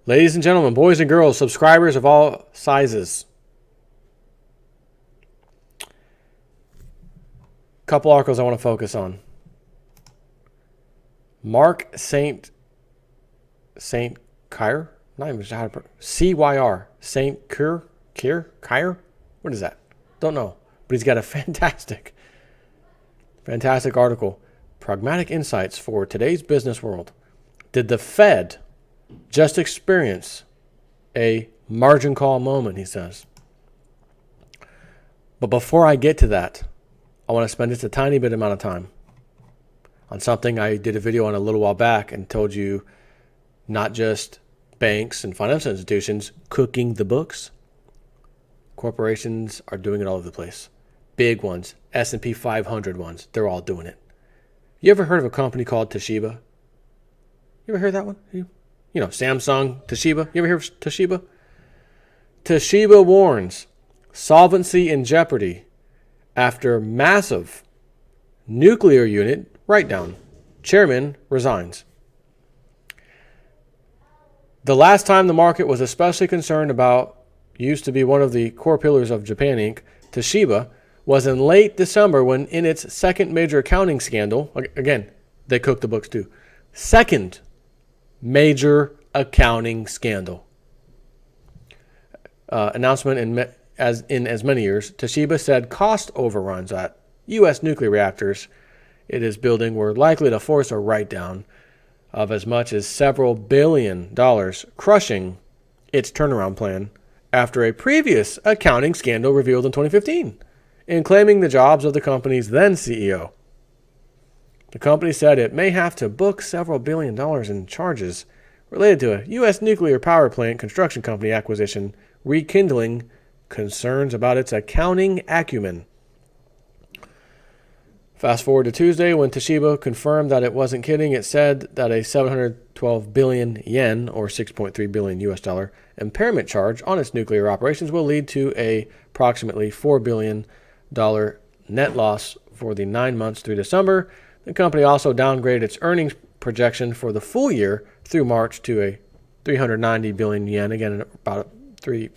Ladies and gentlemen, boys and girls, subscribers of all sizes. Couple articles I want to focus on. Mark St. Cyr? Not even sure how to pronounce CYR. St. Cyr? What is that? Don't know. But he's got a fantastic article. Pragmatic insights for today's business world. Did the Fed just experience a margin call moment, he says. But before I get to that, I want to spend just a tiny bit amount of time on something I did a video on a little while back and told you not just banks and financial institutions cooking the books. Corporations are doing it all over the place. Big ones, S&P 500 ones, they're all doing it. You ever heard of a company called Toshiba? You ever heard that one? You know, Samsung, Toshiba. You ever hear of Toshiba? Toshiba warns solvency in jeopardy after massive nuclear unit write-down. Chairman resigns. The last time the market was especially concerned about used to be one of the core pillars of Japan Inc., Toshiba, was in late December when in its second major accounting scandal, again, they cooked the books too, second major accounting scandal. Announcement in as many years, Toshiba said cost overruns at U.S. nuclear reactors it is building were likely to force a write-down of as much as several $1 billion, crushing its turnaround plan after a previous accounting scandal revealed in 2015 and claiming the jobs of the company's then CEO. The company said it may have to book several $1 billion in charges related to a U.S. nuclear power plant construction company acquisition, rekindling concerns about its accounting acumen. Fast forward to Tuesday when Toshiba confirmed that it wasn't kidding. It said that a 712 billion yen, or $6.3 billion US dollar, impairment charge on its nuclear operations will lead to a approximately $4 billion net loss for the 9 months through December. The company also downgraded its earnings projection for the full year through March to a 390 billion yen, again about a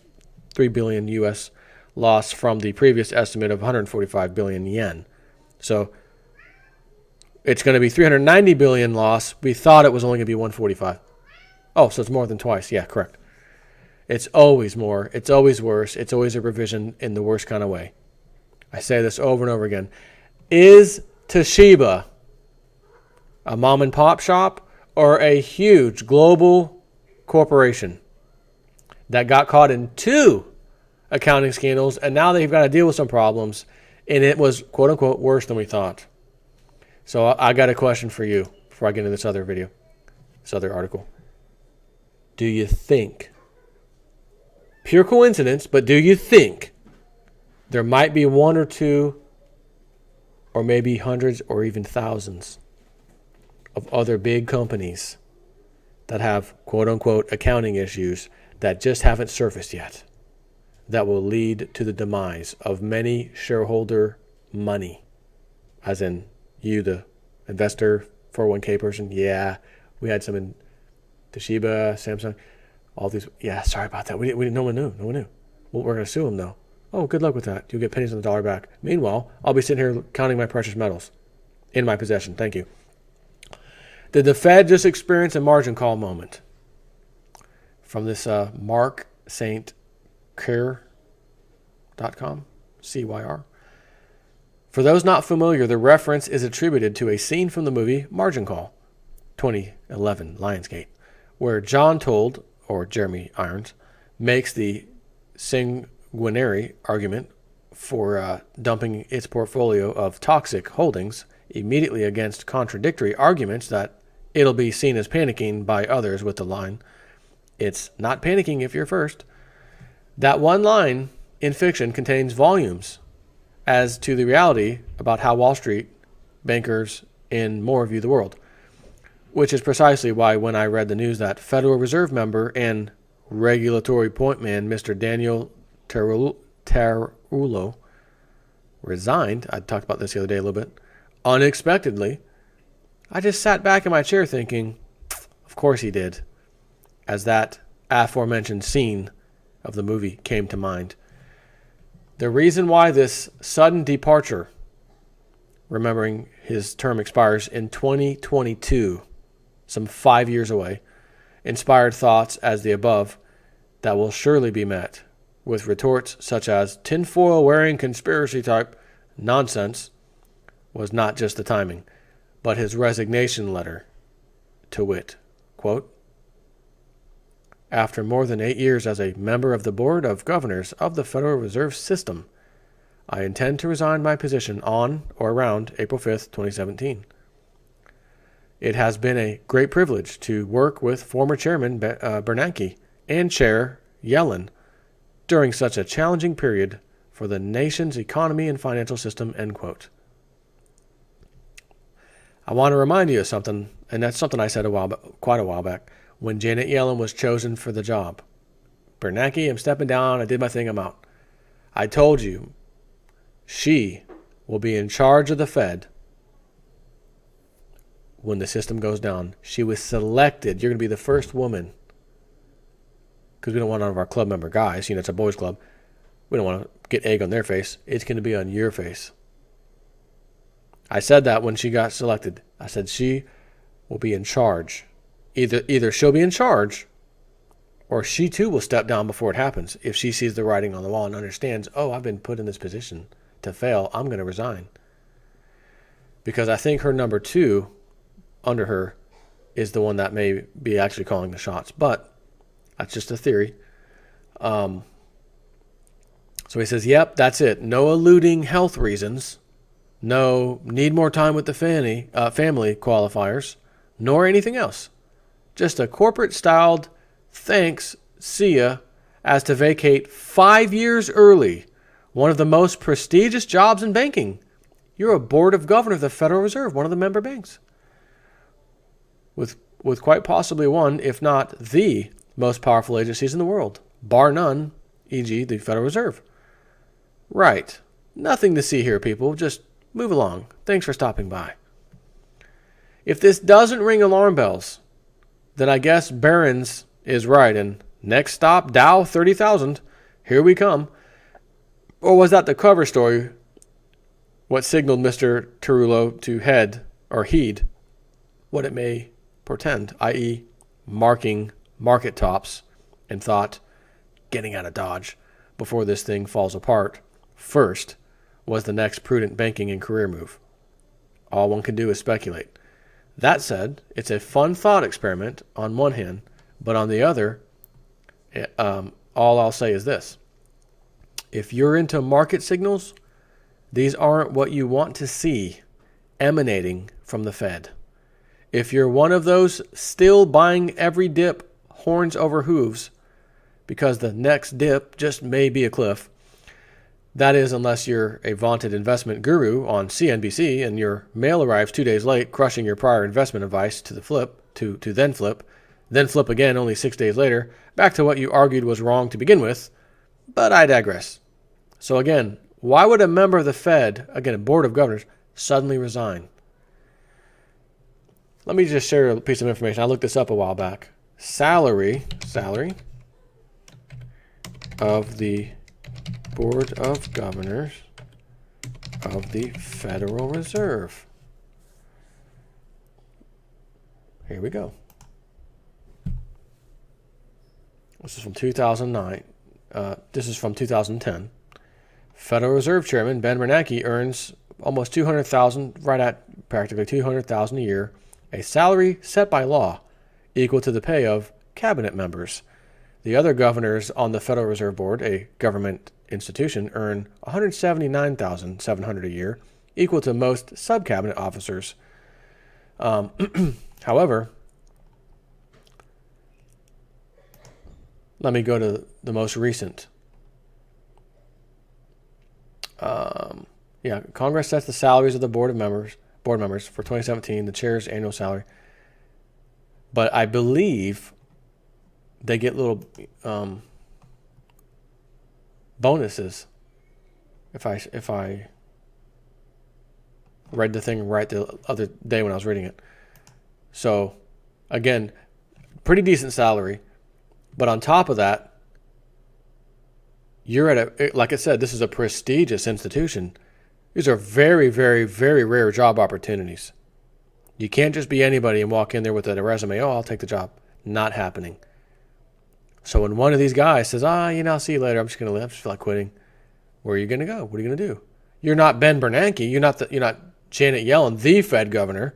3 billion US loss from the previous estimate of 145 billion yen. So it's going to be 390 billion loss. We thought it was only going to be 145. Oh, so it's more than twice. Yeah, correct. It's always more. It's always worse. It's always a revision in the worst kind of way. I say this over and over again. Is Toshiba a mom and pop shop or a huge global corporation that got caught in 2 accounting scandals and now they've got to deal with some problems? And it was, quote unquote, worse than we thought. So I got a question for you before I get into this other video, this other article. Do you think, pure coincidence, but do you think there might be 1 or 2 or maybe hundreds or even thousands of other big companies that have, quote unquote, accounting issues that just haven't surfaced yet, that will lead to the demise of many shareholder money? As in, you, the investor, 401k person. Yeah, we had some in Toshiba, Samsung, all these. Yeah, sorry about that. No one knew. Well, we're going to sue them, though. Oh, good luck with that. You'll get pennies on the dollar back. Meanwhile, I'll be sitting here counting my precious metals in my possession. Thank you. Did the Fed just experience a margin call moment? From this Mark St. Cyr.com, CYR. For those not familiar, the reference is attributed to a scene from the movie Margin Call, 2011, Lionsgate, where John Told, or Jeremy Irons, makes the sanguinary argument for dumping its portfolio of toxic holdings immediately against contradictory arguments that it'll be seen as panicking by others with the line, "It's not panicking if you're first." That one line in fiction contains volumes as to the reality about how Wall Street, bankers, and more view the world. Which is precisely why when I read the news that Federal Reserve member and regulatory point man Mr. Daniel Tarullo resigned, I talked about this the other day a little bit, unexpectedly, I just sat back in my chair thinking, of course he did, as that aforementioned scene of the movie came to mind. The reason why this sudden departure, remembering his term expires in 2022, some 5 years away, inspired thoughts as the above that will surely be met with retorts such as tinfoil wearing conspiracy type nonsense, was not just the timing, but his resignation letter, to wit, quote, "After more than 8 years as a member of the Board of Governors of the Federal Reserve System, I intend to resign my position on or around April 5th, 2017. It has been a great privilege to work with former Chairman Bernanke and Chair Yellen during such a challenging period for the nation's economy and financial system," end quote. I want to remind you of something, and that's something I said quite a while back, when Janet Yellen was chosen for the job. "Bernanke, I'm stepping down. I did my thing. I'm out." I told you, she will be in charge of the Fed when the system goes down. She was selected. You're going to be the first woman, because we don't want none of our club member guys. It's a boys' club. We don't want to get egg on their face. It's going to be on your face. I said that when she got selected. I said she will be in charge. Either she'll be in charge, or she too will step down before it happens. If she sees the writing on the wall and understands, oh, I've been put in this position to fail, I'm going to resign. Because I think her number 2 under her is the one that may be actually calling the shots. But that's just a theory. So he says, yep, that's it. No eluding health reasons. No need more time with the family qualifiers, nor anything else. Just a corporate-styled thanks, see ya, as to vacate 5 years early, one of the most prestigious jobs in banking. You're a board of governors of the Federal Reserve, one of the member banks, with quite possibly one, if not the most powerful agencies in the world, bar none, e.g. the Federal Reserve. Right. Nothing to see here, people. Just move along. Thanks for stopping by. If this doesn't ring alarm bells, then I guess Barron's is right, and next stop, Dow 30,000. Here we come. Or was that the cover story, what signaled Mr. Tarullo to heed what it may portend, i.e. marking market tops, and thought, getting out of Dodge before this thing falls apart first was the next prudent banking and career move. All one can do is speculate. That said, it's a fun thought experiment on one hand, but on the other, all I'll say is this. If you're into market signals, these aren't what you want to see emanating from the Fed. If you're one of those still buying every dip horns over hooves because the next dip just may be a cliff, that is, unless you're a vaunted investment guru on CNBC and your mail arrives 2 days late, crushing your prior investment advice to then flip again only 6 days later, back to what you argued was wrong to begin with. But I digress. So again, why would a member of the Fed, again a board of governors, suddenly resign? Let me just share a piece of information. I looked this up a while back. Salary of the Board of Governors of the Federal Reserve. Here we go. This is from 2009. This is from 2010. Federal Reserve Chairman Ben Bernanke earns almost $200,000, right at practically $200,000 a year, a salary set by law equal to the pay of cabinet members. The other governors on the Federal Reserve Board, a government institution, earn $179,700 a year, equal to most sub-cabinet officers. However, let me go to the most recent. Congress sets the salaries of the board members for 2017, the chair's annual salary. But I believe they get little bonuses if I read the thing right the other day when I was reading it. So, again, pretty decent salary. But on top of that, you're like I said, this is a prestigious institution. These are very, very, very rare job opportunities. You can't just be anybody and walk in there with a resume. Oh, I'll take the job. Not happening. So when one of these guys says, I'll see you later. I'm just going to leave. I just feel like quitting. Where are you going to go? What are you going to do? You're not Ben Bernanke. You're not Janet Yellen, the Fed governor,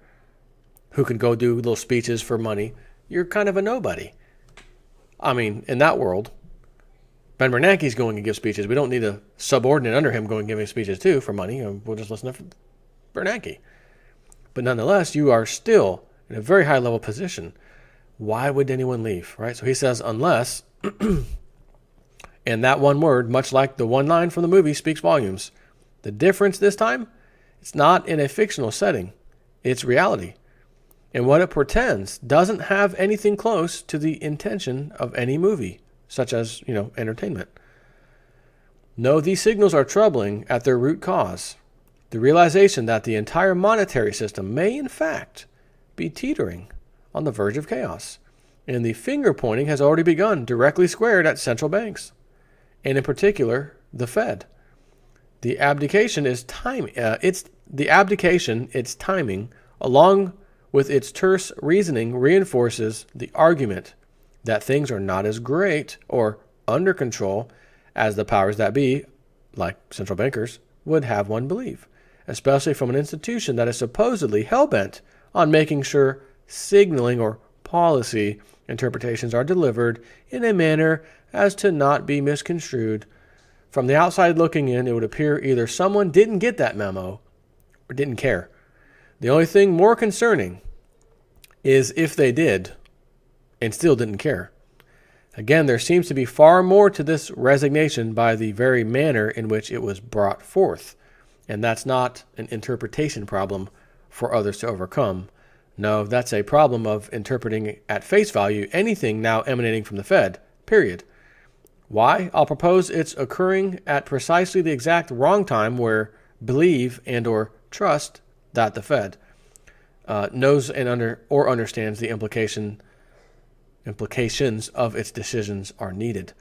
who can go do little speeches for money. You're kind of a nobody. I mean, in that world, Ben Bernanke's going to give speeches. We don't need a subordinate under him going and giving speeches too for money. We'll just listen to Bernanke. But nonetheless, you are still in a very high level position. Why would anyone leave, right? So he says, unless, and that one word, much like the one line from the movie, speaks volumes. The difference this time, it's not in a fictional setting. It's reality. And what it portends doesn't have anything close to the intention of any movie, such as, entertainment. No, these signals are troubling at their root cause. The realization that the entire monetary system may, in fact, be teetering on the verge of chaos. And the finger pointing has already begun, directly squared at central banks, and in particular, the Fed. The abdication, its timing, along with its terse reasoning, reinforces the argument that things are not as great or under control as the powers that be, like central bankers, would have one believe, especially from an institution that is supposedly hell-bent on making sure signaling or policy interpretations are delivered in a manner as to not be misconstrued. From the outside looking in, it would appear either someone didn't get that memo or didn't care. The only thing more concerning is if they did and still didn't care. Again, there seems to be far more to this resignation by the very manner in which it was brought forth. And that's not an interpretation problem for others to overcome. No, that's a problem of interpreting at face value anything now emanating from the Fed, period. Why? I'll propose it's occurring at precisely the exact wrong time where believe and or trust that the Fed knows and understands the implications of its decisions are needed.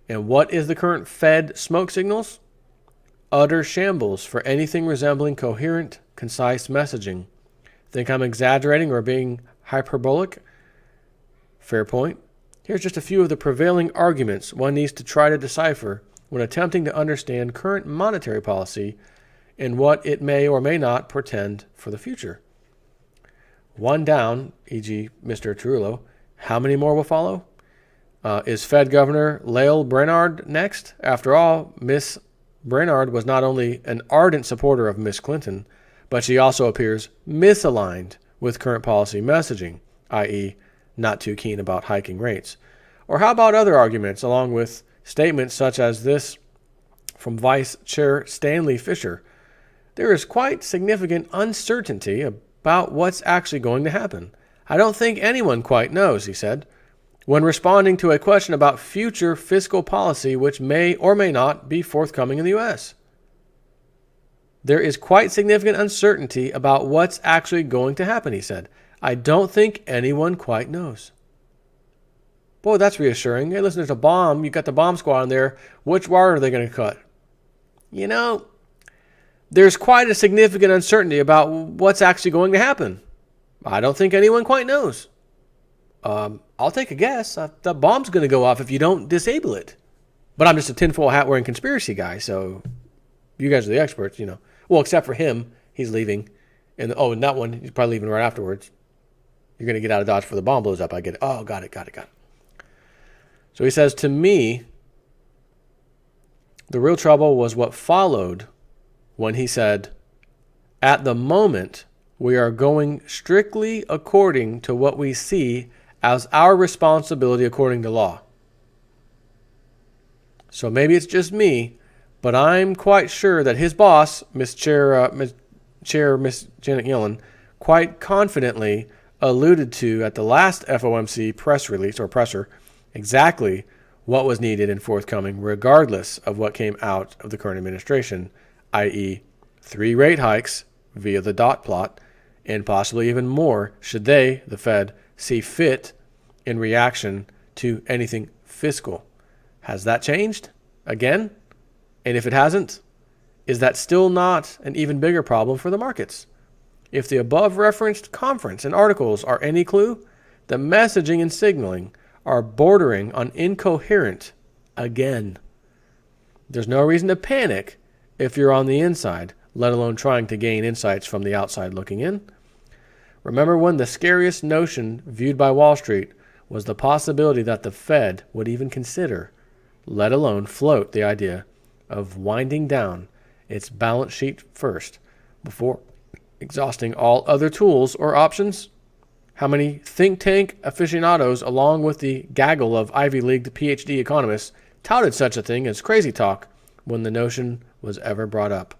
And what is the current Fed smoke signals? Utter shambles for anything resembling coherent, concise messaging. Think I'm exaggerating or being hyperbolic? Fair point. Here's just a few of the prevailing arguments one needs to try to decipher when attempting to understand current monetary policy and what it may or may not portend for the future. One down, e.g. Mr. Trullo. How many more will follow? Is Fed Governor Lael Brainard next? After all, Miss Brainard was not only an ardent supporter of Miss Clinton, but she also appears misaligned with current policy messaging, i.e., not too keen about hiking rates. Or how about other arguments, along with statements such as this from Vice Chair Stanley Fischer? There is quite significant uncertainty about what's actually going to happen. I don't think anyone quite knows, he said, when responding to a question about future fiscal policy which may or may not be forthcoming in the U.S. There is quite significant uncertainty about what's actually going to happen, he said. I don't think anyone quite knows. Boy, that's reassuring. Hey, listen, there's a bomb. You got the bomb squad in there. Which wire are they going to cut? There's quite a significant uncertainty about what's actually going to happen. I don't think anyone quite knows. I'll take a guess. The bomb's going to go off if you don't disable it. But I'm just a tinfoil hat wearing conspiracy guy, so you guys are the experts, Well, except for him, he's leaving. And that one, he's probably leaving right afterwards. You're going to get out of Dodge before the bomb blows up. I get it. Oh, got it. So he says, to me, the real trouble was what followed when he said, at the moment, we are going strictly according to what we see as our responsibility according to law. So maybe it's just me, but I'm quite sure that his boss, Miss Janet Yellen, quite confidently alluded to at the last FOMC press release or presser exactly what was needed and forthcoming regardless of what came out of the current administration, i.e. 3 rate hikes via the dot plot and possibly even more should they, the Fed, see fit in reaction to anything fiscal. Has that changed again? And if it hasn't, is that still not an even bigger problem for the markets? If the above referenced conference and articles are any clue, the messaging and signaling are bordering on incoherent again. There's no reason to panic if you're on the inside, let alone trying to gain insights from the outside looking in. Remember when the scariest notion viewed by Wall Street was the possibility that the Fed would even consider, let alone float, the idea of winding down its balance sheet first before exhausting all other tools or options? How many think tank aficionados, along with the gaggle of Ivy League PhD economists, touted such a thing as crazy talk when the notion was ever brought up?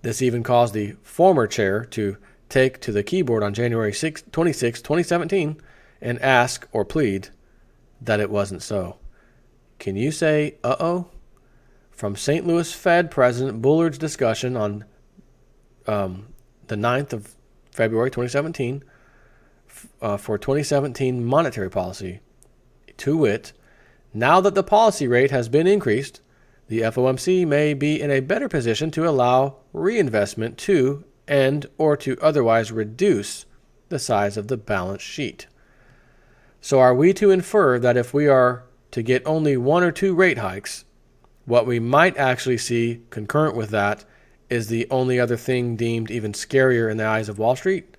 This even caused the former chair to take to the keyboard on January 26, 2017, and ask or plead that it wasn't so. Can you say, uh-oh? From St. Louis Fed President Bullard's discussion on the 9th of February 2017 for 2017 monetary policy, to wit, now that the policy rate has been increased, the FOMC may be in a better position to allow reinvestment to and or to otherwise reduce the size of the balance sheet. So are we to infer that if we are to get only 1 or 2 rate hikes, what we might actually see concurrent with that is the only other thing deemed even scarier in the eyes of Wall Street?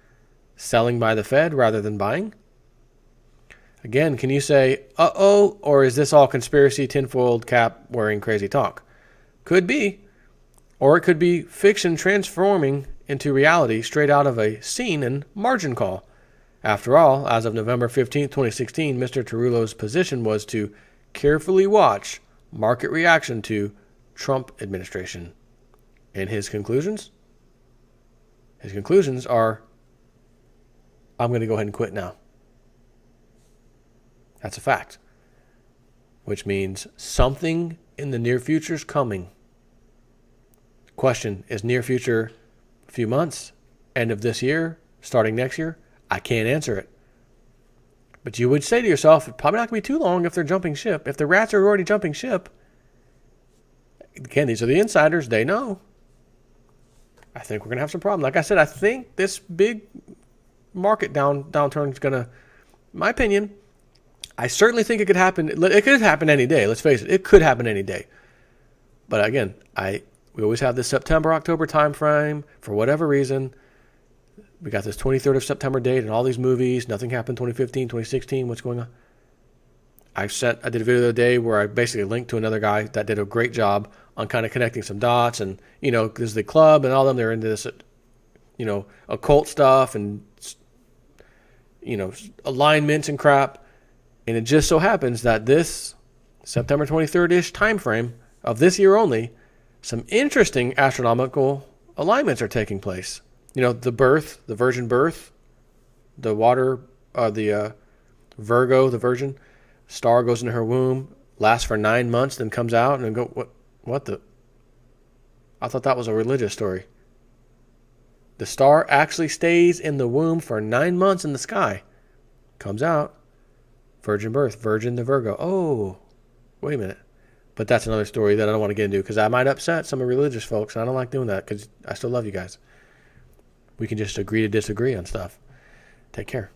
Selling by the Fed rather than buying? Again, can you say, uh-oh, or is this all conspiracy, tinfoil cap wearing crazy talk? Could be. Or it could be fiction transforming into reality straight out of a scene and margin call. After all, as of November 15, 2016, Mr. Tarullo's position was to carefully watch market reaction to Trump administration. And his conclusions? His conclusions are, I'm going to go ahead and quit now. That's a fact. Which means something in the near future is coming. Question, is near future a few months, end of this year, starting next year? I can't answer it. But you would say to yourself, it's probably not going to be too long if they're jumping ship. If the rats are already jumping ship, again, these are the insiders, they know. I think we're going to have some problems. Like I said, I think this big market downturn is going to, in my opinion, I certainly think it could happen. It could happen any day. Let's face it. It could happen any day. But again, we always have this September, October time frame. For whatever reason, we got this 23rd of September date and all these movies. Nothing happened 2015, 2016. What's going on? I did a video the other day where I basically linked to another guy that did a great job on kind of connecting some dots. And, there's the club and all of them, they're into this, occult stuff and, alignments and crap. And it just so happens that this September 23rd-ish time frame of this year only, some interesting astronomical alignments are taking place. The birth, the virgin birth, the water, the Virgo, the virgin, star goes into her womb, lasts for 9 months, then comes out and go, what the? I thought that was a religious story. The star actually stays in the womb for 9 months in the sky, comes out, virgin birth, virgin the Virgo. Oh, wait a minute. But that's another story that I don't want to get into because I might upset some of the religious folks. And I don't like doing that because I still love you guys. We can just agree to disagree on stuff. Take care.